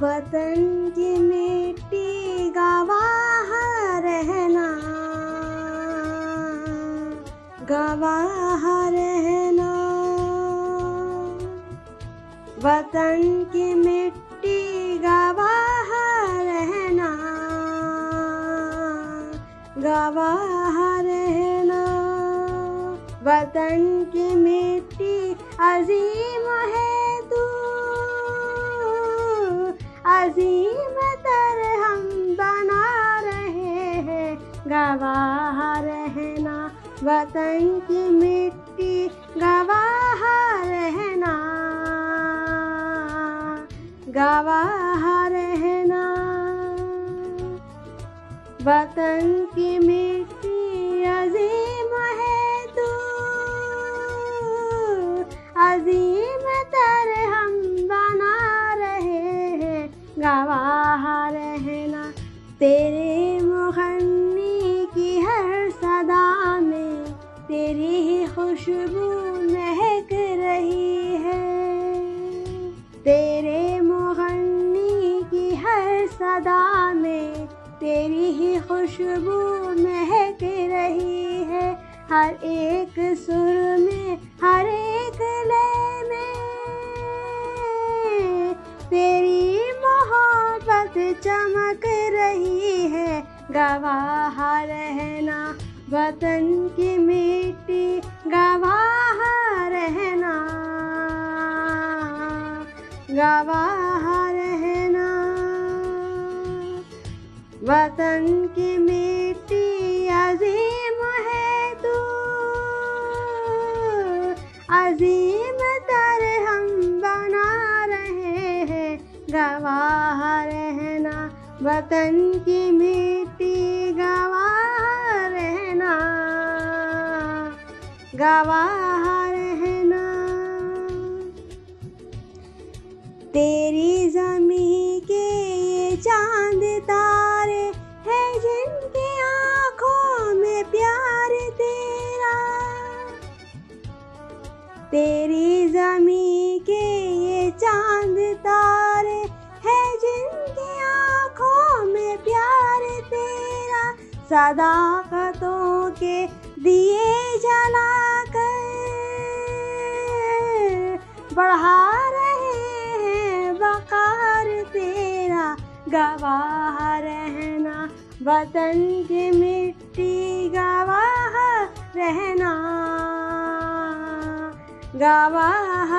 वतन की मिट्टी गवाह रहना, गवाह रहना। वतन की मिट्टी गवाह रहना, गवाह रहना। वतन की मिट्टी अजीम है तू, अजीम तर हम बना रहे हैं, गवाह रहना। वतन की मिट्टी गवाह रहना, गवाह रहना। वतन की मिट्टी अजीम है तू, अजीम तर हम बना रहे हैं, गवाह रहना। तेरे मुगन्नी की हर सदा में तेरी ही खुशबू महक रही है। तेरे मुगन्नी की हर सदा में तेरी ही खुशबू महक रही है। हर एक सुर में, हर एक लय में तेरी मोहब्बत चमक रही है, गवाह रहना। वतन की मिट्टी गवाह रहना, गवाह रहना। वतन की मिट्टी अजीम है तू, अजीम तर हम बना रहे हैं, गवाह रहना। वतन की मिट्टी गवाह रहना, गवाह रहना। तेरी ज़मीं के ये चांद तारे हैं जिनकी आँखों में प्यार तेरा। तेरी ज़मीं के ये चांद तारे हैं जिनकी आँखों में प्यार तेरा। सदाकतों के दिए जलाकर बढ़ा रहे हैं वक़ार तेरा, गवाह रहना। वतन की मिट्टी गवाह रहना, गवाह